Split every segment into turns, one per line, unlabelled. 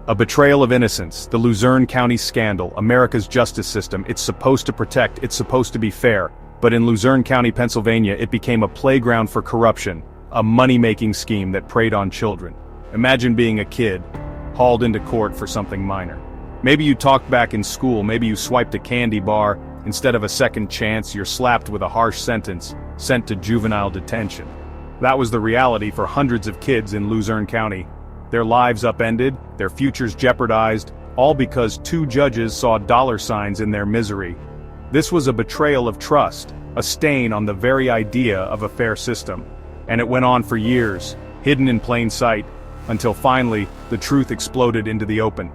A betrayal of innocence, the Luzerne County scandal, America's justice system. It's supposed to protect, it's supposed to be fair. But in Luzerne County, Pennsylvania, it became a playground for corruption, a money-making scheme that preyed on children. Imagine being a kid, hauled into court for something minor. Maybe you talked back in school, maybe you swiped a candy bar. Instead of a second chance, you're slapped with a harsh sentence, sent to juvenile detention. That was the reality for hundreds of kids in Luzerne County. Their lives upended, their futures jeopardized, all because two judges saw dollar signs in their misery. This was a betrayal of trust, a stain on the very idea of a fair system. And it went on for years, hidden in plain sight, until finally, the truth exploded into the open.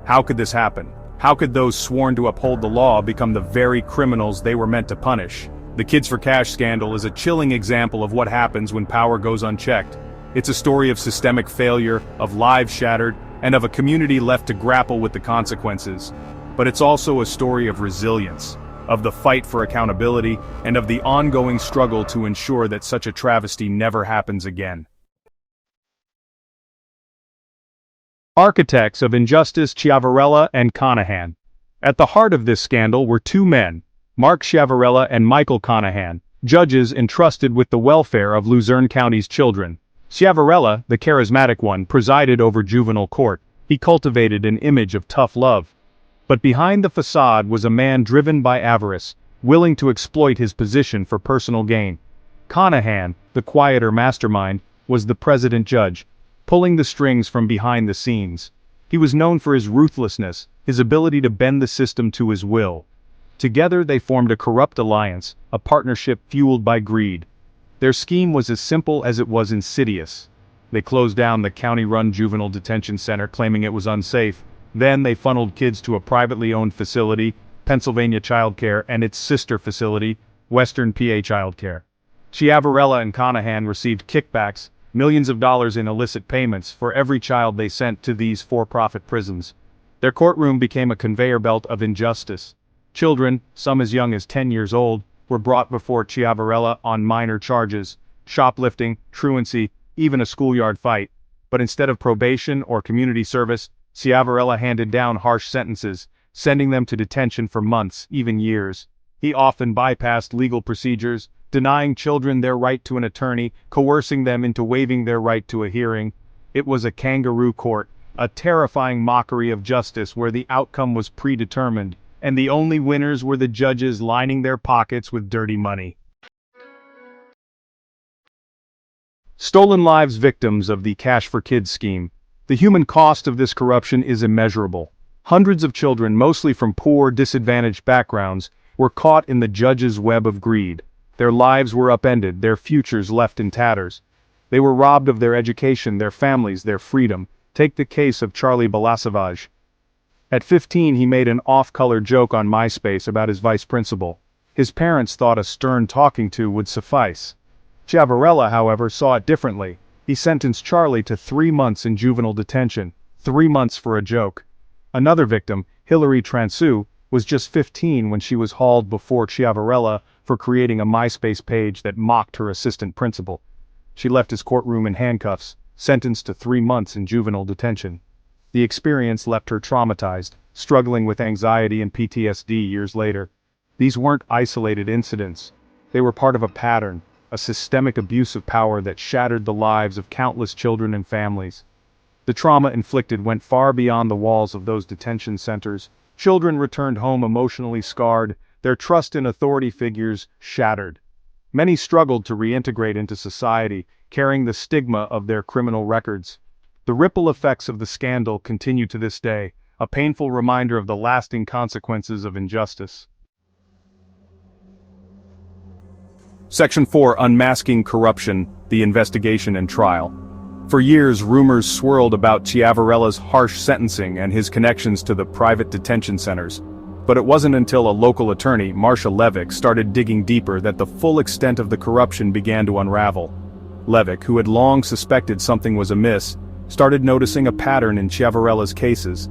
How could this happen? How could those sworn to uphold the law become the very criminals they were meant to punish? The Kids for Cash scandal is a chilling example of what happens when power goes unchecked. It's a story of systemic failure, of lives shattered, and of a community left to grapple with the consequences. But it's also a story of resilience, of the fight for accountability, and of the ongoing struggle to ensure that such a travesty never happens again. Architects of injustice Ciavarella and Conahan. At the heart of this scandal were two men, Mark Ciavarella and Michael Conahan, judges entrusted with the welfare of Luzerne County's children. Ciavarella, the charismatic one, presided over juvenile court. He cultivated an image of tough love. But behind the facade was a man driven by avarice, willing to exploit his position for personal gain. Conahan, the quieter mastermind, was the president judge, pulling the strings from behind the scenes. He was known for his ruthlessness, his ability to bend the system to his will. Together they formed a corrupt alliance, a partnership fueled by greed. Their scheme was as simple as it was insidious. They closed down the county-run juvenile detention center, claiming it was unsafe. Then they funneled kids to a privately owned facility, Pennsylvania Child Care, and its sister facility, Western PA Child Care. Ciavarella and Conahan received kickbacks, millions of dollars in illicit payments, for every child they sent to these for-profit prisons. Their courtroom became a conveyor belt of injustice. Children, some as young as 10 years old, were brought before Ciavarella on minor charges, shoplifting, truancy, even a schoolyard fight. But instead of probation or community service, Ciavarella handed down harsh sentences, sending them to detention for months, even years. He often bypassed legal procedures, denying children their right to an attorney, coercing them into waiving their right to a hearing. It was a kangaroo court, a terrifying mockery of justice where the outcome was predetermined, and the only winners were the judges lining their pockets with dirty money. Stolen lives victims of the Cash for Kids scheme. The human cost of this corruption is immeasurable. Hundreds of children, mostly from poor, disadvantaged backgrounds, were caught in the judge's web of greed. Their lives were upended, their futures left in tatters. They were robbed of their education, their families, their freedom. Take the case of Charlie Balasage. At 15, he made an off-color joke on MySpace about his vice principal. His parents thought a stern talking to would suffice. Ciavarella, however, saw it differently. He sentenced Charlie to 3 months in juvenile detention, 3 months for a joke. Another victim, Transue, was just 15 when she was hauled before Ciavarella for creating a MySpace page that mocked her assistant principal. She left his courtroom in handcuffs, sentenced to 3 months in juvenile detention. The experience left her traumatized, struggling with anxiety and PTSD years later. These weren't isolated incidents. They were part of a pattern, a systemic abuse of power that shattered the lives of countless children and families. The trauma inflicted went far beyond the walls of those detention centers. Children returned home emotionally scarred, their trust in authority figures shattered. Many struggled to reintegrate into society, carrying the stigma of their criminal records. The ripple effects of the scandal continue to this day, a painful reminder of the lasting consequences of injustice. Section 4: Unmasking Corruption, the Investigation and Trial. For years, rumors swirled about Ciavarella's harsh sentencing and his connections to the private detention centers. But it wasn't until a local attorney, Marcia Levick, started digging deeper that the full extent of the corruption began to unravel. Levick, who had long suspected something was amiss, started noticing a pattern in Ciavarella's cases: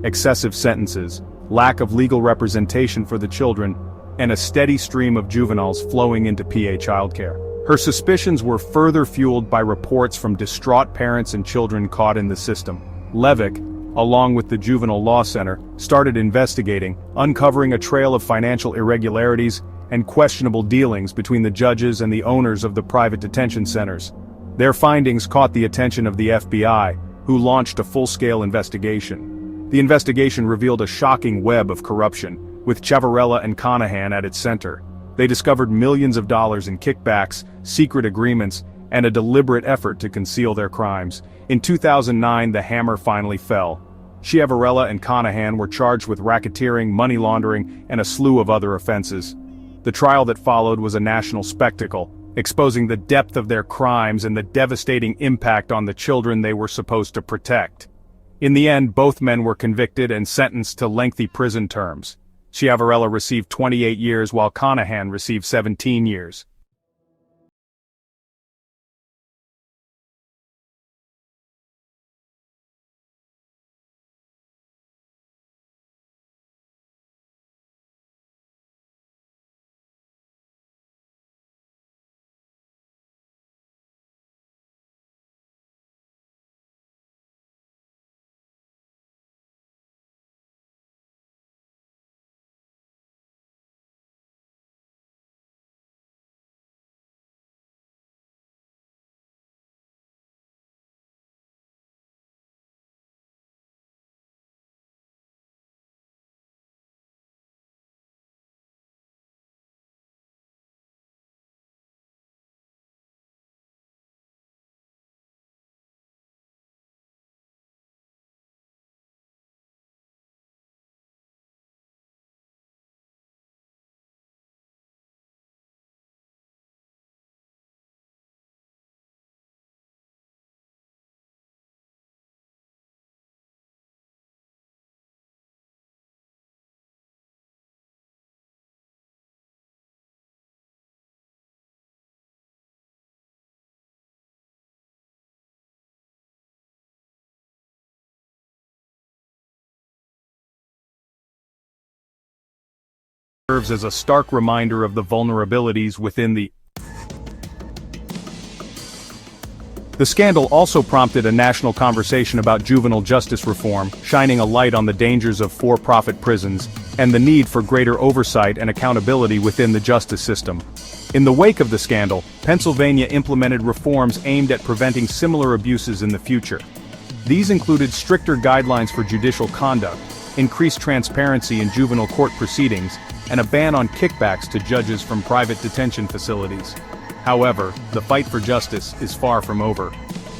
excessive sentences, lack of legal representation for the children, and a steady stream of juveniles flowing into PA childcare. Her suspicions were further fueled by reports from distraught parents and children caught in the system. Levick, along with the Juvenile Law Center, started investigating, uncovering a trail of financial irregularities and questionable dealings between the judges and the owners of the private detention centers. Their findings caught the attention of the FBI, who launched a full-scale investigation. The investigation revealed a shocking web of corruption, with Ciavarella and Conahan at its center. They discovered millions of dollars in kickbacks, secret agreements, and a deliberate effort to conceal their crimes. In 2009, the hammer finally fell. Ciavarella and Conahan were charged with racketeering, money laundering, and a slew of other offenses. The trial that followed was a national spectacle, exposing the depth of their crimes and the devastating impact on the children they were supposed to protect. In the end, both men were convicted and sentenced to lengthy prison terms. Ciavarella received 28 years while Conahan received 17 years. Serves as a stark reminder of the vulnerabilities within the scandal also prompted a national conversation about juvenile justice reform, shining a light on the dangers of for-profit prisons and the need for greater oversight and accountability within the justice system. In the wake of the scandal, Pennsylvania implemented reforms aimed at preventing similar abuses in the future. These included stricter guidelines for judicial conduct, increased transparency in juvenile court proceedings, and a ban on kickbacks to judges from private detention facilities. However, the fight for justice is far from over.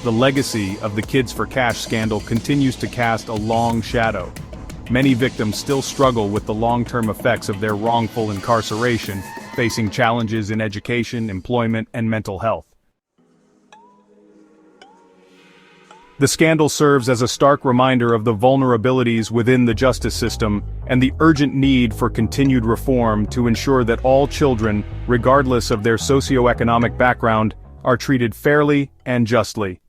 The legacy of the Kids for Cash scandal continues to cast a long shadow. Many victims still struggle with the long-term effects of their wrongful incarceration, facing challenges in education, employment, and mental health. The scandal serves as a stark reminder of the vulnerabilities within the justice system and the urgent need for continued reform to ensure that all children, regardless of their socioeconomic background, are treated fairly and justly.